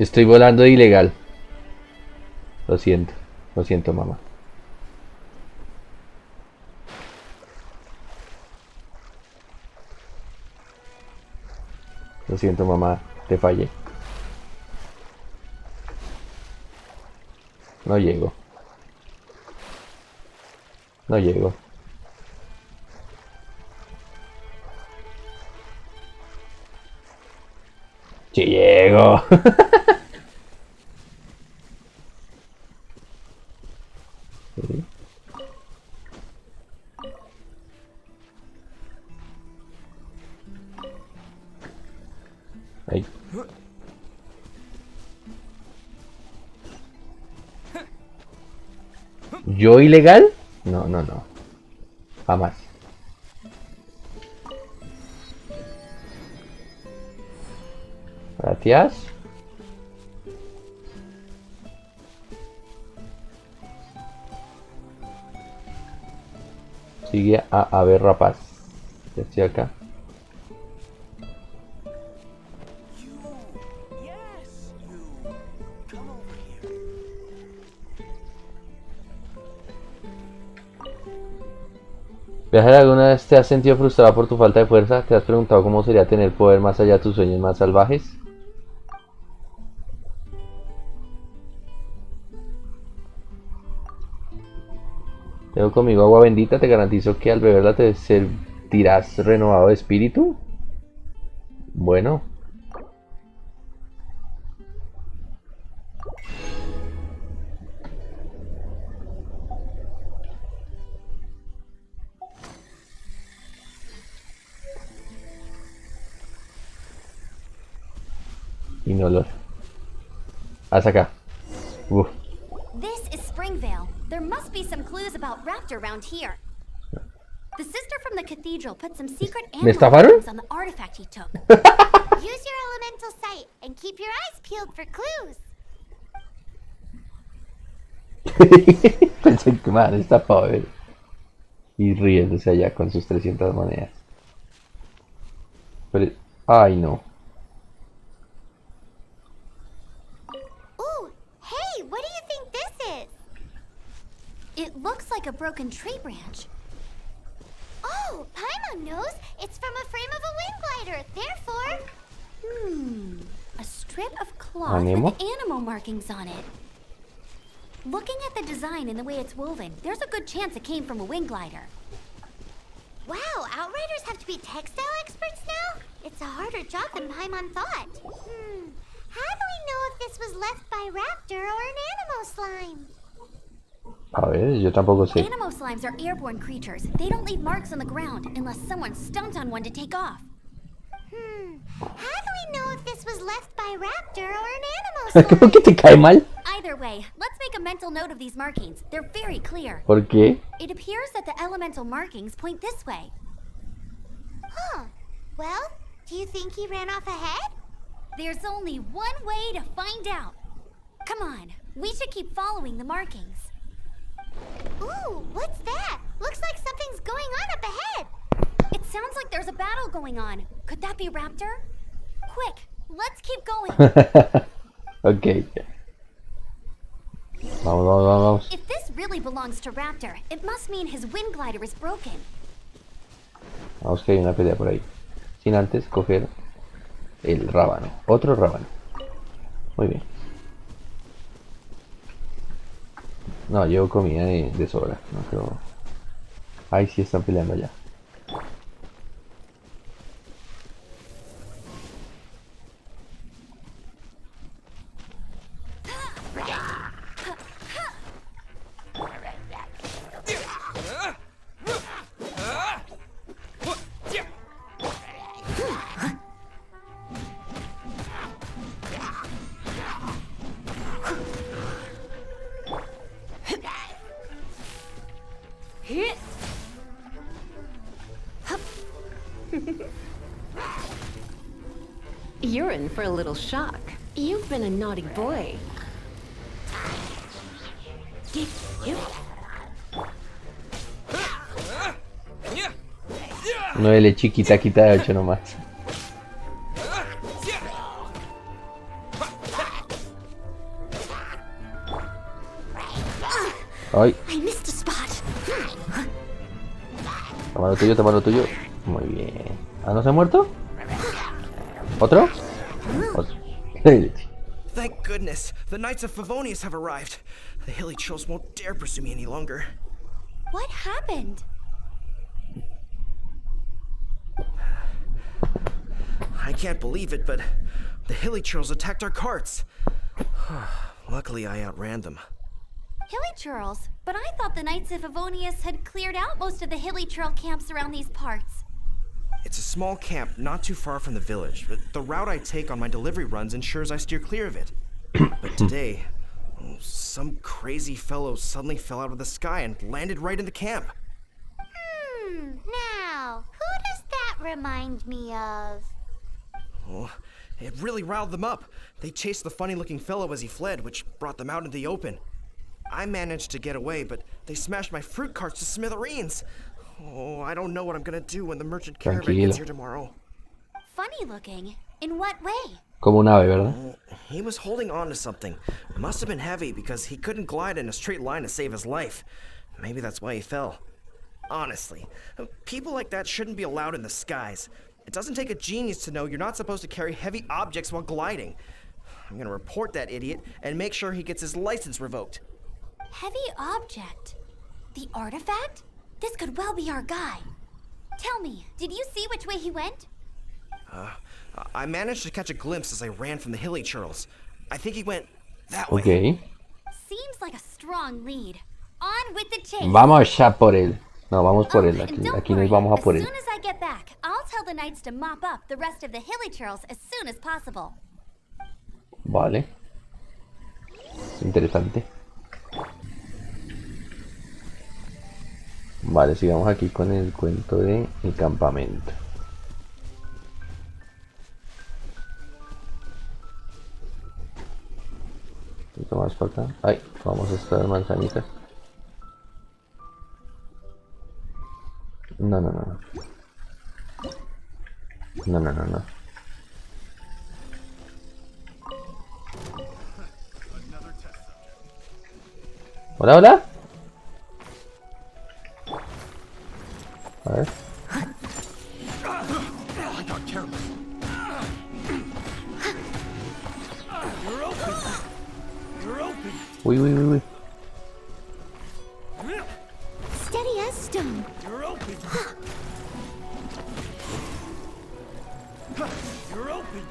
Estoy volando de ilegal. Lo siento, mamá. Lo siento, mamá, te fallé. No llego. No llego. Sí llego. Sí. Ahí. ¿Yo ilegal? No, no, no. Jamás. Gracias. Sigue a ver, rapaz. Ya estoy acá. ¿Viajar alguna vez te has sentido frustrado por tu falta de fuerza? ¿Te has preguntado cómo sería tener poder más allá de tus sueños más salvajes? Tengo conmigo agua bendita, te garantizo que al beberla te sentirás renovado de espíritu. Bueno. Inolor. Hasta acá. Uf. This is Springvale. There must be some clues about Raptor around here. The sister from the cathedral put some secret ¿Me animal estafaron? markings on the artifact he took. Use your elemental sight and keep your eyes peeled for clues. Pensé que man está pobre. Y riéndose allá con sus 300 monedas. Pero, ay no. Ooh, hey, what do you think this is? It looks like a broken tree branch. Oh, Paimon knows. It's from a frame of a wing glider. Therefore, A strip of cloth Anemo? with animal markings on it. Looking at the design and the way it's woven, there's a good chance it came from a wing glider. wow, Outriders have to be textile experts now? It's a harder job than Paimon thought. How do we know if this was left by Raptor or an animal slime? A ver, yo tampoco sé. Animo slimes are airborne creatures. They don't leave marks on the ground unless someone stomped on one to take off. How do we know if this was left by Raptor or an animal ¿Cómo slime? que te cae mal? Either way, let's make a mental note of these markings. They're very clear. ¿Por qué? It appears that the elemental markings point this way. Huh. Well, do you think he ran off ahead? There's only one way to find out. Come on, we should keep following the markings. Ooh, what's that? Looks like something's going on up ahead. It sounds like there's a battle going on. Could that be Raptor? Quick, let's keep going. Ok. Vamos, vamos, vamos. If this really belongs to Raptor, it must mean his wind glider is broken. Vamos que hay una pelea por ahí. Sin antes coger el rábano. Otro rábano. Muy bien. No, llevo comida de sobra. No creo. Ahí sí están peleando ya. You're in for a little shock. You've been a naughty boy. Uno de chiquita quita de 8 nomás. Ay, I missed a spot. toma lo tuyo, toma lo tuyo. Muy bien. ¿Ah, no se ha muerto? ¿Otro? Otro. Thank goodness, the Knights of Favonius have arrived. The hilly trolls won't dare pursue me any longer. What happened? I can't believe it, but the hilly trolls attacked our carts. Luckily, I outran them. Hilly churls? But I thought the Knights of Favonius had cleared out most of the hilly churl camps around these parts. It's a small camp not too far from the village, but the route I take on my delivery runs ensures I steer clear of it. But today, some crazy fellow suddenly fell out of the sky and landed right in the camp. Now, who does that remind me of? Oh, it really riled them up. They chased the funny-looking fellow as he fled, which brought them out into the open. I managed to get away, but they smashed my fruit carts to smithereens. Oh, I don't know what I'm gonna do when the merchant caravan gets here tomorrow. Funny looking? In what way? Como un ave, ¿verdad? He was holding on to something. It must have been heavy because he couldn't glide in a straight line to save his life. Maybe that's why he fell. Honestly, people like that shouldn't be allowed in the skies. It doesn't take a genius to know you're not supposed to carry heavy objects while gliding. I'm gonna report that idiot and make sure he gets his license revoked. Heavy object? The artifact? This could well be our guy. Tell me, did you see which way he went? I managed to catch a glimpse as I ran from the hilly churls. I think he went that way. Ok. Seems like a strong lead. On with the chase. Vamos ya por él. No, vamos por él. And Aquí, don't aquí nos worry, vamos a por as él. soon as I get back, I'll tell the knights to mop up the rest of the hilly churls as soon as possible. Vale. Interesante. Vale, sigamos aquí con el cuento de el campamento. Un poquito más para acá. Ay, vamos a estas manzanitas. No, no, no, no. No, no, no, no. Hola, hola. A ver. Uy, uy, uy, uy. Steady as stone. You're open. You're open.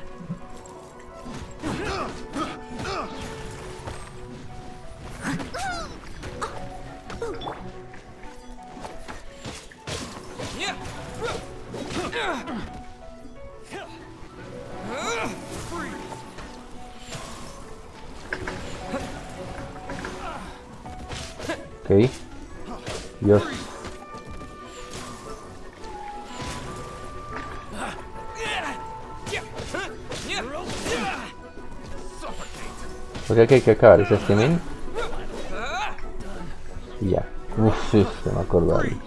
Ok. Dios. Porque aquí hay que acabar ese streaming. Y ya. Uf, sí, se me acordó ahí.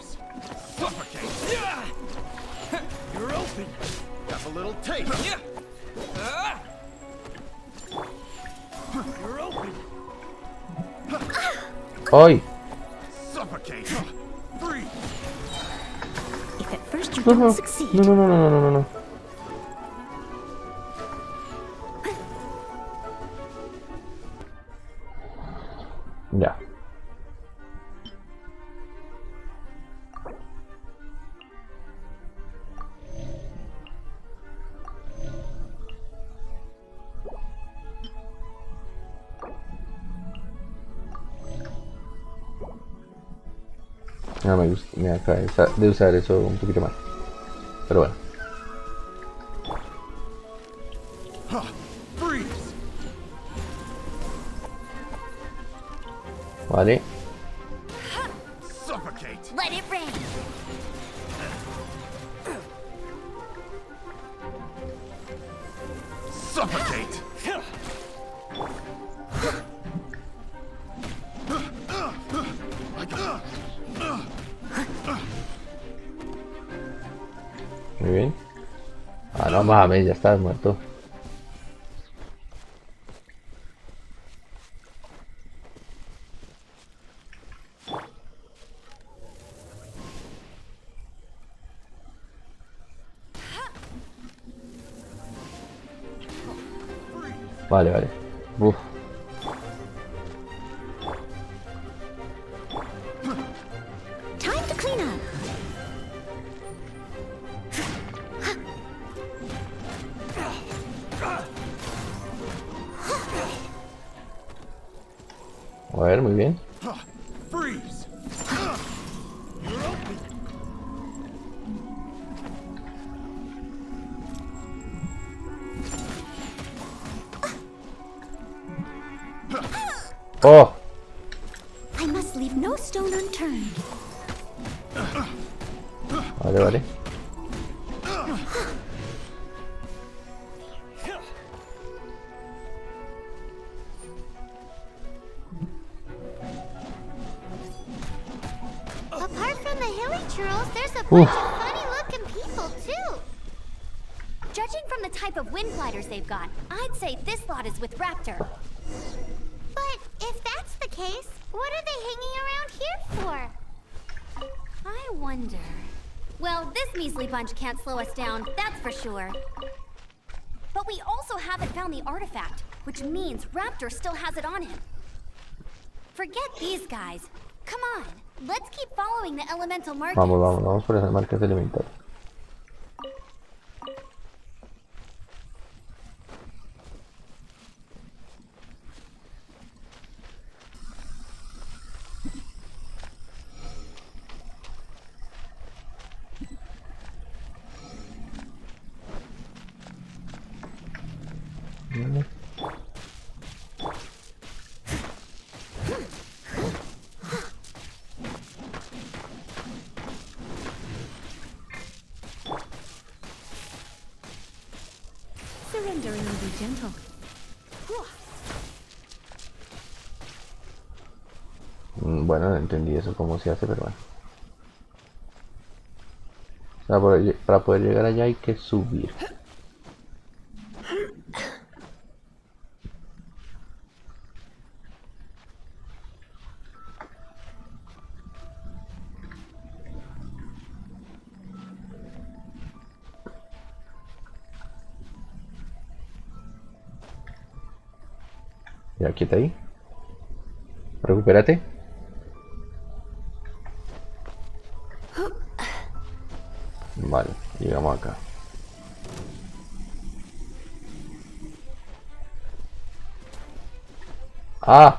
¡Ay! If at first you No, don't no, succeed, no, no, no, no, no, no, no. Ya. No me gusta, me acaba de usar eso un poquito más. Pero bueno. Vale. Let it rain. Muy bien. Ah, no mames, ya estás muerto. Vale, vale. Uf. Time to clean up. A ver, muy bien. Freeze! ¡Oh! I must leave no stone unturned. Vale, vale. Apart from the hilly churls, there's a bunch Oof. of funny-looking people too. Judging from the type of wind gliders they've got, I'd say this lot is with Raptor. But if that's the case, what are they hanging around here for? I wonder. Well, this measly bunch can't slow us down, that's for sure. But we also haven't found the artifact, which means Raptor still has it on him. Forget these guys. Come on, let's keep following the elemental markings. Vamos, vamos, vamos por esas marcas elementales. Vale. Surrender and be gentle. Bueno, no entendí eso cómo se hace, pero bueno. O sea, para poder llegar allá hay que subir. Ya, quieta ahí. Recupérate. Vale, llegamos acá. ¡Ah!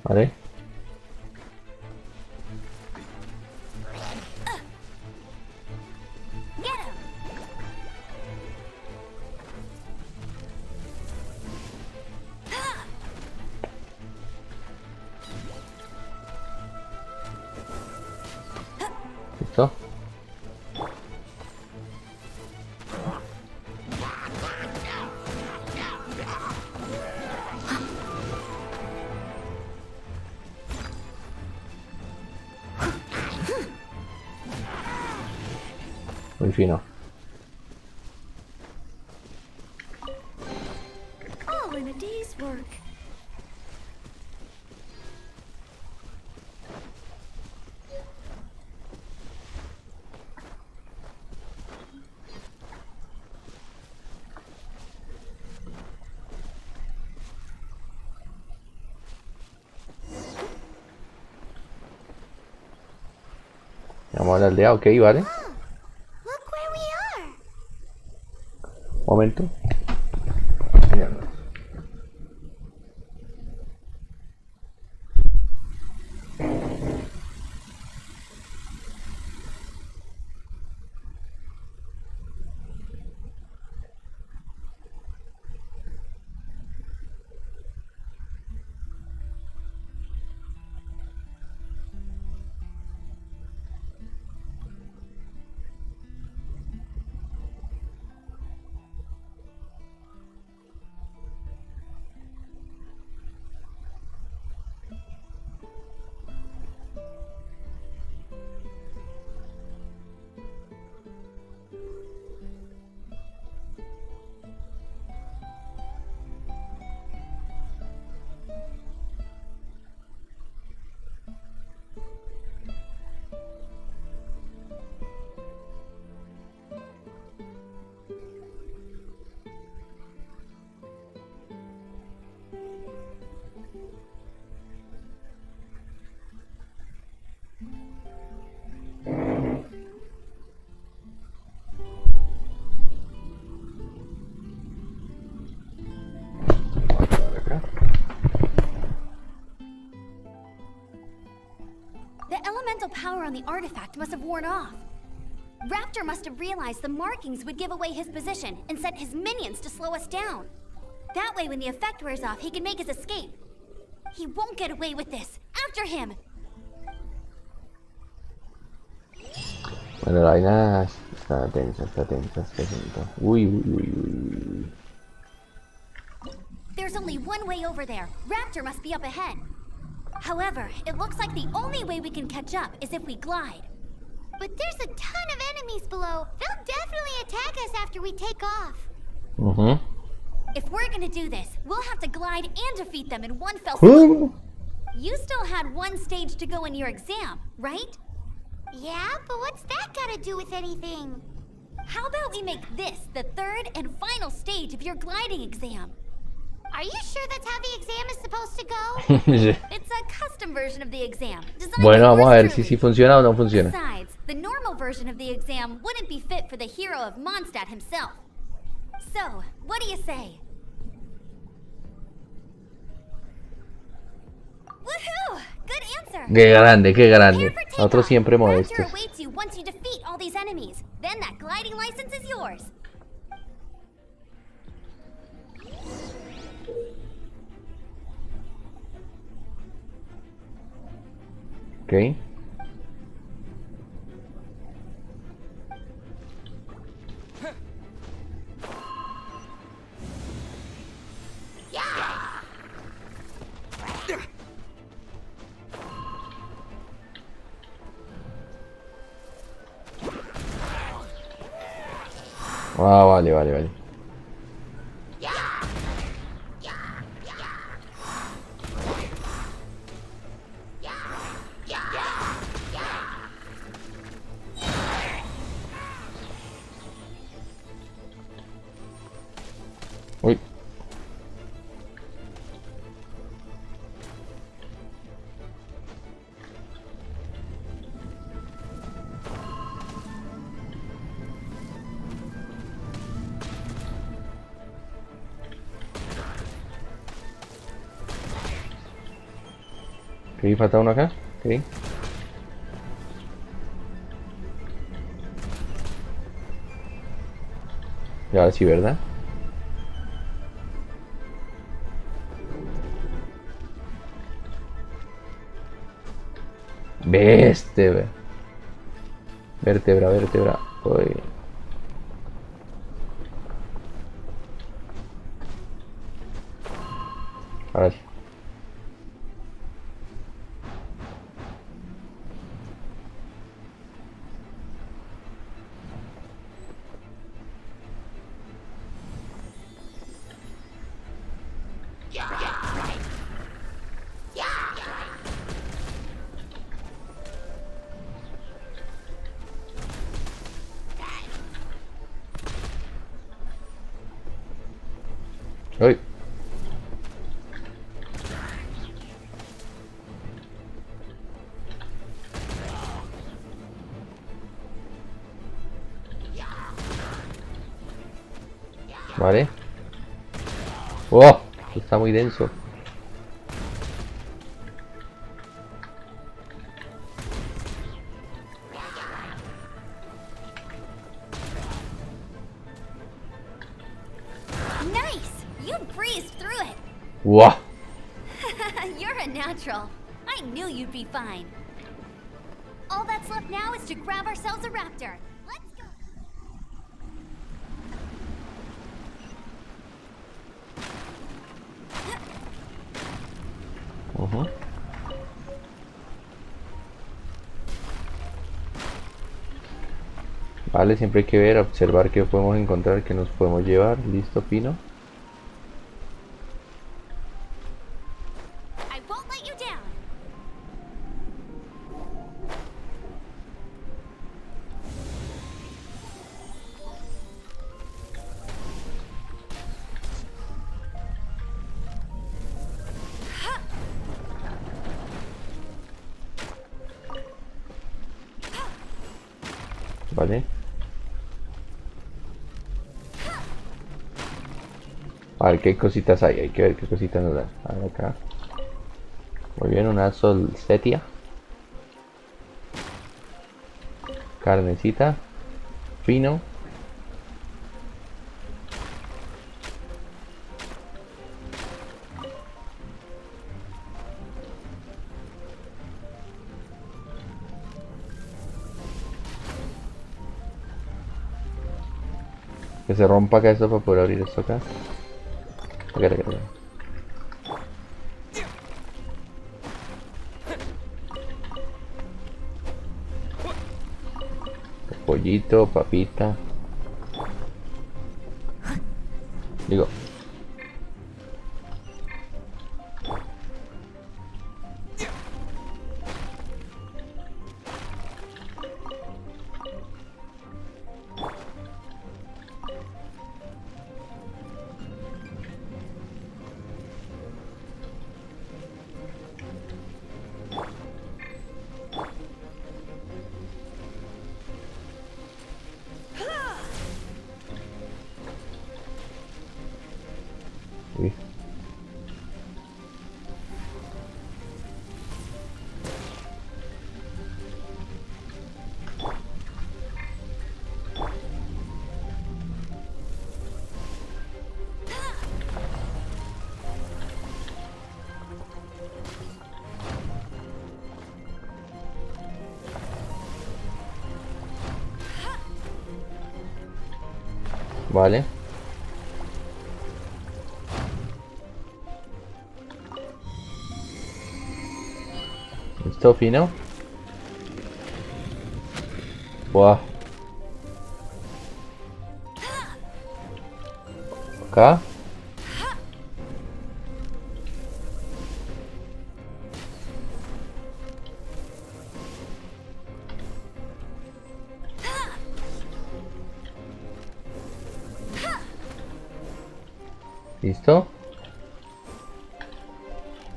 Vale. Get him! ¿Listo? Muy fino. All in a day's work. Vamos a la aldea, ok, vale. Look where we are. Momento. power on the artifact must have worn off. Raptor must have realized the markings would give away his position and sent his minions to slow us down. That way, when the effect wears off, he can make his escape. He won't get away with this. After him! Bueno, la vaina está tensa, está tensa, está tensa. Uy, uy, uy, uy. There's only one way over there. Raptor must be up ahead. However, it looks like the only way we can catch up is if we glide. But there's a ton of enemies below. They'll definitely attack us after we take off. If we're gonna do this, we'll have to glide and defeat them in one fell swoop. You still had one stage to go in your exam, right? Yeah, but what's that got to do with anything? How about we make this the third and final stage of your gliding exam? Are you sure that's how the exam is supposed to go? It's a custom version of the exam. designed Bueno, by vamos a ver yours si truly. funciona o no funciona. Besides, the normal version of the exam wouldn't be fit for the hero of Mondstadt himself. So, what do you say? Woohoo! Good answer! Qué grande, qué grande. Prepare for Nosotros takeoff. siempre Raptor modestos. awaits you once you defeat all these enemies. Then that gliding license is yours. Ok. Ah, vale, vale, vale. Uy. Ok, falta uno acá. Ok. Y ahora sí, ¿verdad? Vértebra. Vértebra, vértebra. Uy. Ahora sí. Uy. Vale. ¡Oh! Está muy denso. Nice! You breezed through it. ¡Wow! You're a natural. I knew you'd be fine. All that's left now is to grab ourselves a raptor. Let's go. Vale, siempre hay que ver, observar qué podemos encontrar, qué nos podemos llevar. Listo, Pino. I won't let you down. Vale. A ver qué cositas hay que ver qué cositas nos dan. A ver acá. Muy bien, una solsetia. Carnecita. Fino. Que se rompa acá esto para poder abrir esto acá. Acá. Pollito, papita. Digo. Uy. Vale. Listo, fino. Buah. Acá. Listo.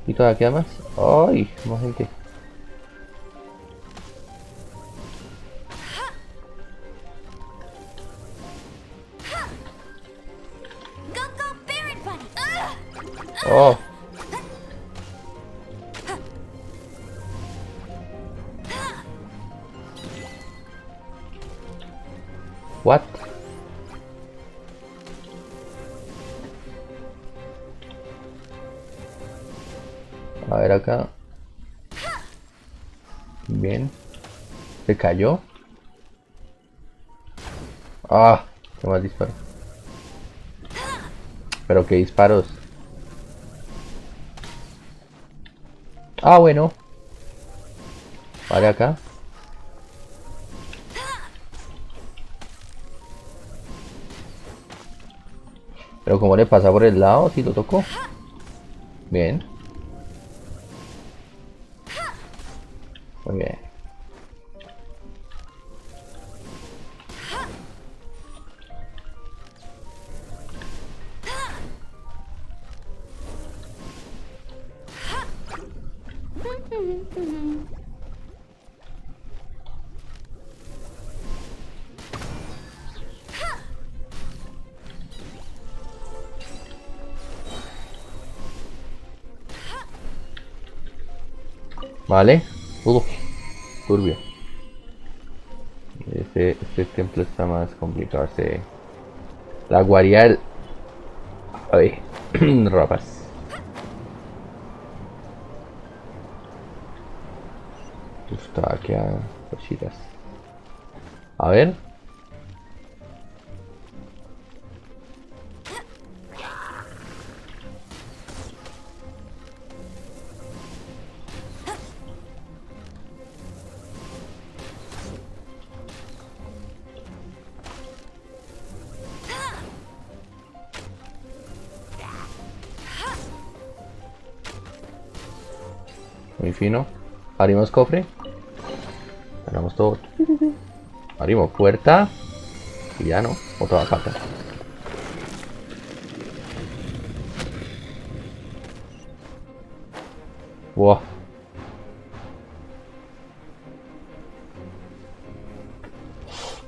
¿Y todavía queda más? ¡Ay! Más gente. Oh. What? A ver acá. Bien. ¿Se cayó? Ah, qué mal disparo. Pero qué disparos. Ah, bueno. Vale, acá. Pero como le pasa por el lado, si lo tocó. Bien. Muy bien. Vale. Turbio. Este templo está más complicado. La guarida del... Ay, rapaz. Está aquí a cositas. A ver. Muy fino. Abrimos cofre. Ganamos todo. Abrimos puerta. Y ya no. Otra falta. Wow.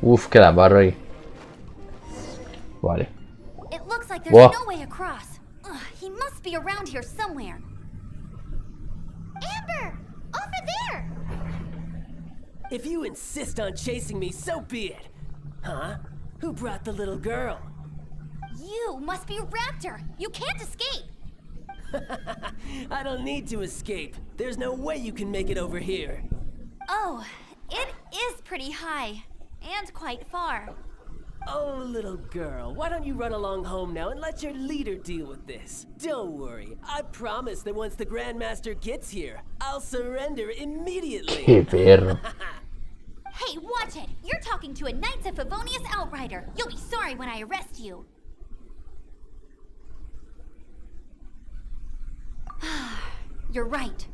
Uf, queda barro ahí. Vale. It looks like there's Whoa. no way across. Ugh, he must be around here somewhere. Amber! Over there! If you insist on chasing me, so be it. Huh? Who brought the little girl? You must be Raptor. You can't escape. I don't need to escape. There's no way you can make it over here. Oh, it is pretty high. And quite far. Oh, little girl, why don't you run along home now and let your leader deal with this? Don't worry, I promise that once the Grandmaster gets here, I'll surrender immediately. Qué perro. Hey, watch it! You're talking to a Knights of Favonius outrider. You'll be sorry when I arrest you. You're right.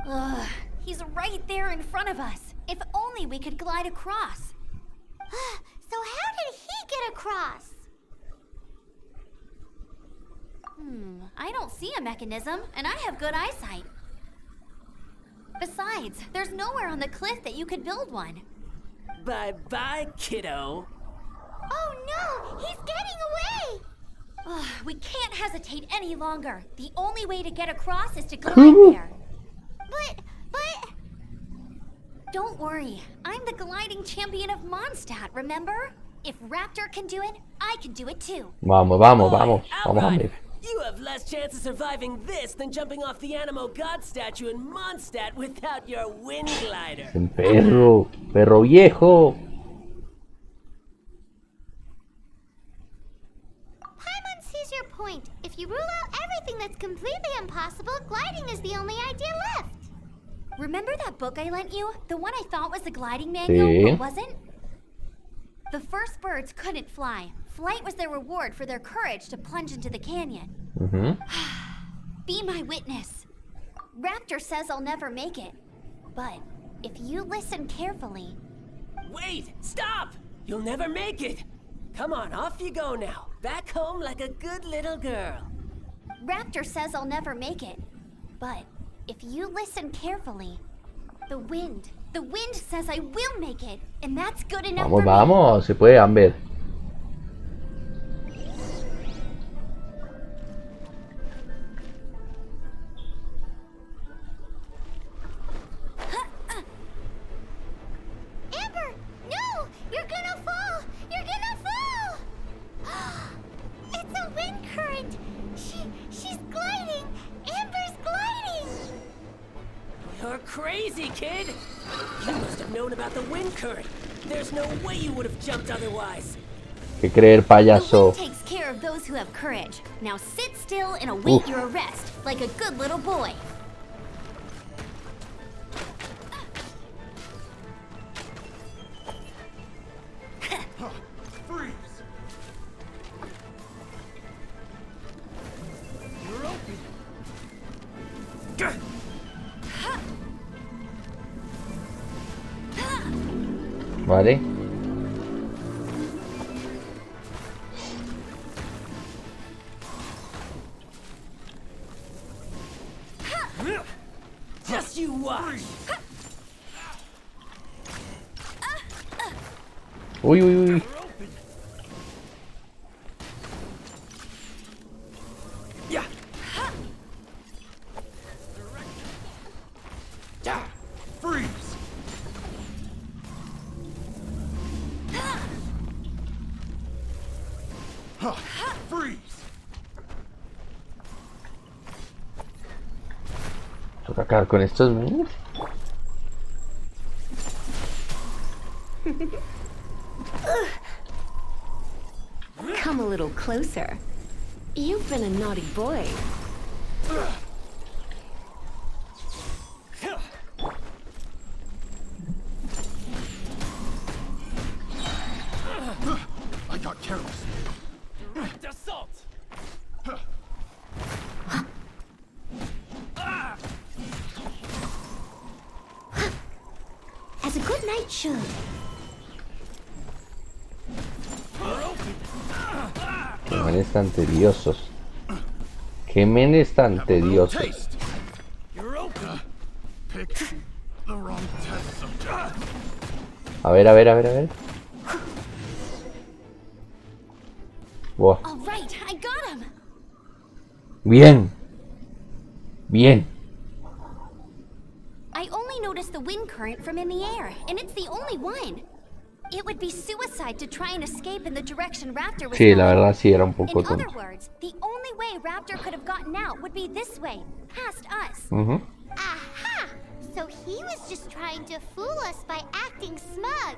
Ugh, he's right there in front of us. If only we could glide across. So how did he get across? I don't see a mechanism, and I have good eyesight. Besides, there's nowhere on the cliff that you could build one. Bye-bye, kiddo. Oh no, he's getting away! Ugh, we can't hesitate any longer. The only way to get across is to glide there. But... Don't worry, I'm the gliding champion of Mondstadt, remember? If Raptor can do it, I can do it too. Vamos, vamos, Boy, vamos. Vamos, outrider, Amir. you have less chance of surviving this than jumping off the Animo God statue in Mondstadt without your wind glider. El perro. Perro viejo. Paimon sees your point. If you rule out everything that's completely impossible, gliding is the only idea left. Remember that book I lent you? The one I thought was the gliding manual, Sí. but wasn't? The first birds couldn't fly. Flight was their reward for their courage to plunge into the canyon. Be my witness. Raptor says I'll never make it. But if you listen carefully... Wait! Stop! You'll never make it! Come on, off you go now. Back home like a good little girl. Raptor says I'll never make it. But if you listen carefully, the wind says I will make it. And that's good enough Vamos, for me. vamos. Se puede, Amber. Amber, no! You're gonna fall! You're gonna fall! It's a wind current! She's gliding! Amber's gliding! You're crazy, kid! You must have known about the wind current. There's no way you would have jumped otherwise. ¿Qué creer, The payaso? wind takes care of those who have courage. Now sit still and await your arrest, like a good little boy. Freeze! You're open. Vale. Just you watch. Uy, uy, uy. You're open. Yeah. Yeah. Freeze! Huh. Freeze! Toca acabar con estos memes. Come a little closer. You've been a naughty boy. I got careless. Direct assault. As a good knight should. Qué menes tan tediosos. Qué menes tan tediosos. Taste. You're open. Pick the wrong test subject. A ver, a ver, a ver, a ver. Buah. All right, I got him. Bien. Bien. I only notice the wind current from in the air, and it's the only one. It would be suicide to try and escape in the direction Raptor was Sí, la going. verdad sí era un In poco other tonto. words, the only way Raptor could have gotten out would be this way, past us. Aha! So he was just trying to fool us by acting smug,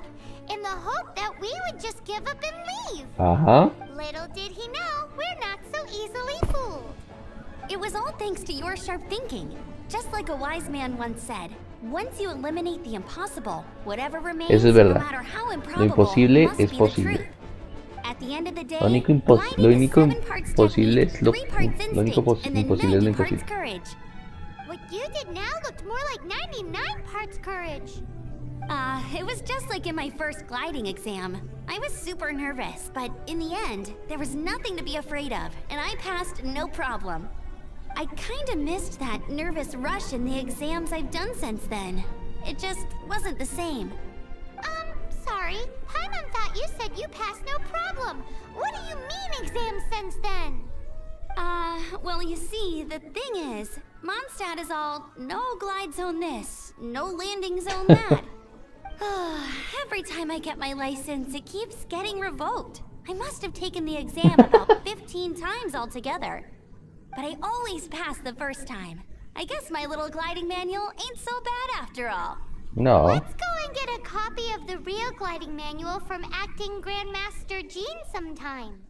in the hope that we would just give up and leave. Ajá. Little did he know, we're not so easily fooled. It was all thanks to your sharp thinking. Just like a wise man once said, once you eliminate the impossible, whatever remains, Eso es no verdad. matter how Lo improbable, imposible must es be the posible. truth. At the end of the day, Lo único, gliding is 7 parts imposible technique, es lo 3 parts único instinct, and then imposible es lo 90 parts imposible. courage. What you did now looked more like 99 parts courage. It was just like in my first gliding exam. I was super nervous, but in the end, there was nothing to be afraid of, and I passed no problem. I kinda missed that nervous rush in the exams I've done since then. It just wasn't the same. Sorry. Paimon thought you said you passed no problem. What do you mean exam since then? Well, you see, the thing is, Mondstadt is all no glide zone this, no landing zone that. Every time I get my license, it keeps getting revoked. I must have taken the exam about 15 times altogether. But I always pass the first time. I guess my little gliding manual ain't so bad after all. No. Let's go and get a copy of the real gliding manual from Acting Grandmaster Jean sometime.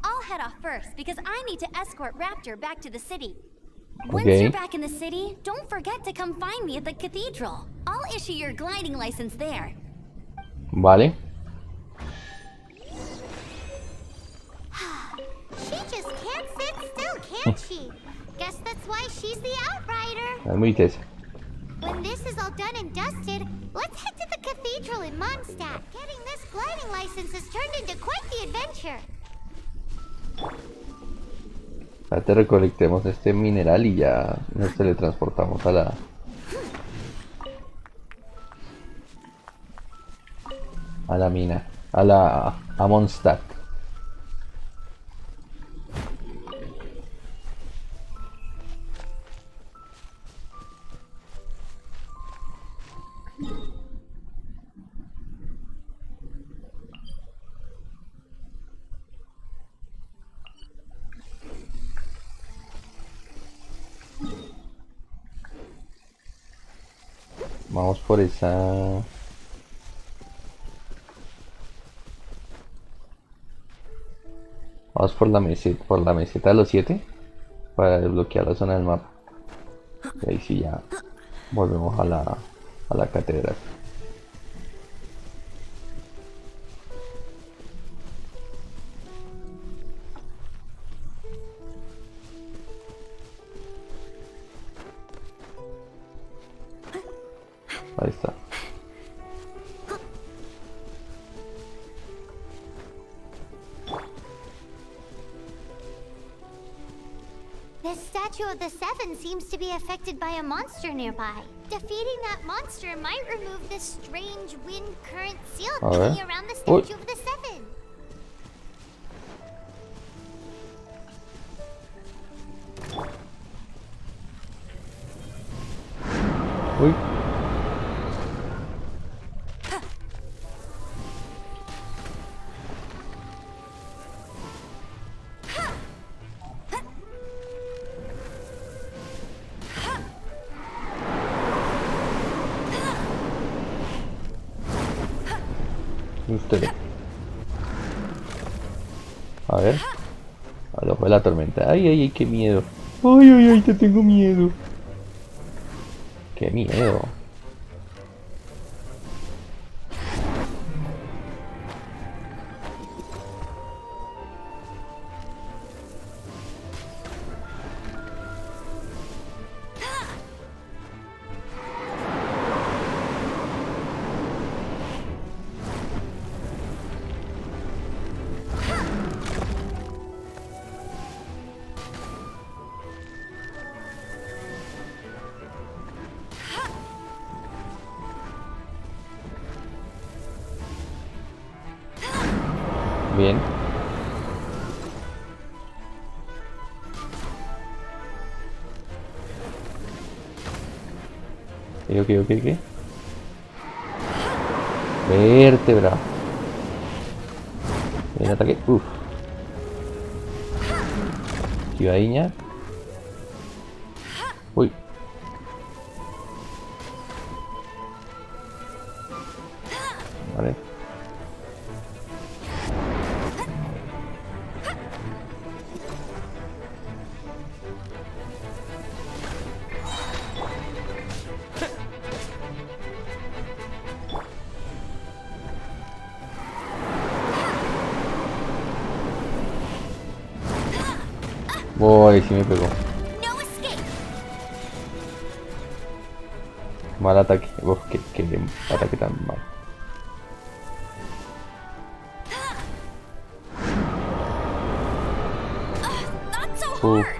I'll head off first because I need to escort Raptor back to the city. Once Okay. you're back in the city, don't forget to come find me at the cathedral. I'll issue your gliding license there. Vale. She just can't sit still, can't she? Guess that's why she's the outrider. Es muy tesa. When this is all done and dusted, let's head to the cathedral in Mondstadt. Getting this gliding license has turned into quite the adventure. Ahora recolectemos este mineral y ya nos teletransportamos a la mina, a Mondstadt. Vamos por esa... Vamos por la meseta de los 7 para desbloquear la zona del mapa. Y ahí sí ya volvemos a la catedral. Ahí está. This statue of the Seven seems to be affected by a monster nearby. Defeating that monster might remove this strange wind current seal A ver. thingy around the Uy. statue of the Seven. Uy. Usted. A ver. Al ojo de la tormenta. Ay, ay, ay, qué miedo. Ay, ay, ay, te tengo miedo. Qué miedo. Bien. Ok. Vértebra. El ataque. Uff. Esquivadiña. Uy. Vale. Uy, sí me pegó. No escape. Mal ataque. Uf, que ataque tan mal. Not so Uf. hard.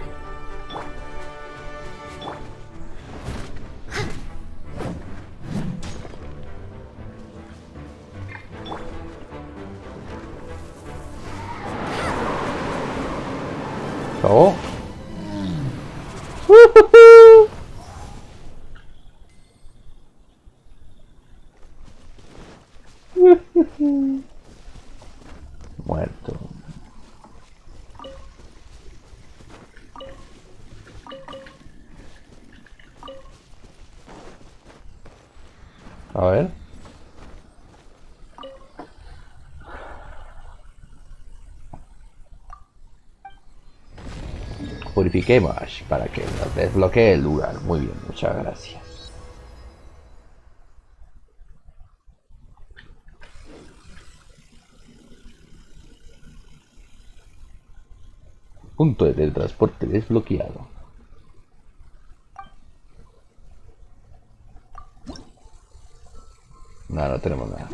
Oh. Muerto. A ver. Purifiquemos para que nos desbloquee el lugar. Muy bien, muchas gracias. Punto de teletransporte desbloqueado. Nada, no tenemos nada.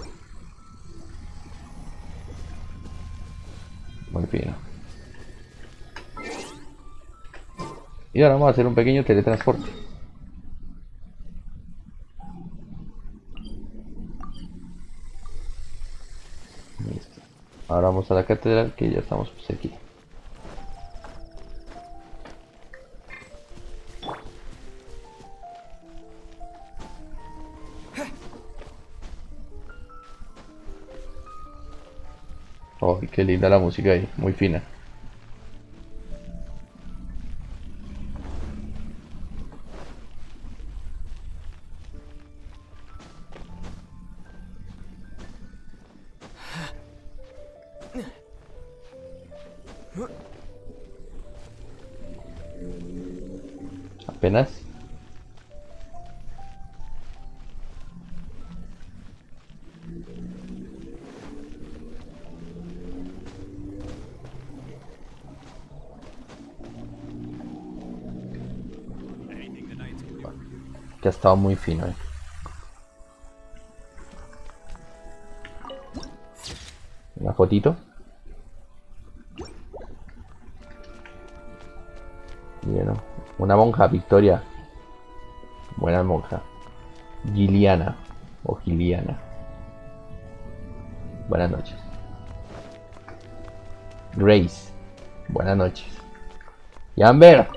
Muy fino. Y ahora vamos a hacer un pequeño teletransporte. Listo. Ahora vamos a la catedral, que ya estamos pues aquí. Oh, qué linda la música ahí, muy fina. Apenas. Que ha estado muy fino, Una fotito. Bueno, una monja, Victoria. Buena monja. Giliana o Giliana. Buenas noches. Grace. Buenas noches. Y Amber.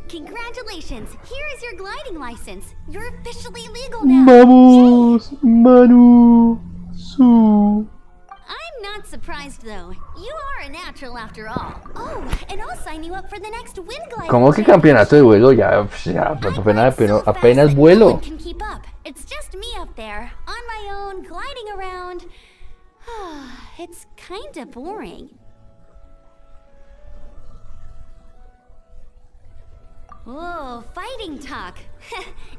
Congratulations! Here is your gliding license. You're officially legal now. Vamos, Manu. Su. I'm not surprised though. You are a natural after all. Oh, and I'll sign you up for the next wind gliding. ¿Cómo que campeonato de vuelo? Ya apenas vuelo. Can keep up. It's just me up there, on my own, gliding around. It's kinda boring. Oh, fighting talk.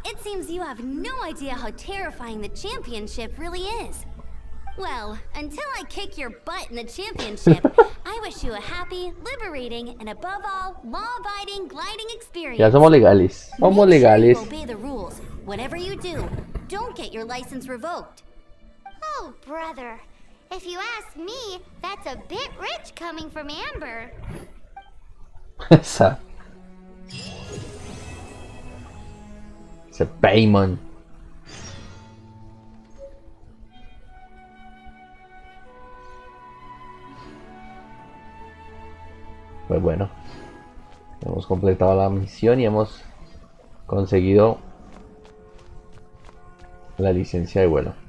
It seems you have no idea how terrifying the championship really is. Well, until I kick your butt in the championship, I wish you a happy, liberating, and above all, law-abiding gliding experience. Ya somos legales. Somos Make sure legales. you obey the rules. Whatever you do, don't get your license revoked. Oh, brother. If you ask me, that's a bit rich coming from Amber. Esa. Ese payment. Pues bueno, hemos completado la misión y hemos conseguido La licencia de vuelo.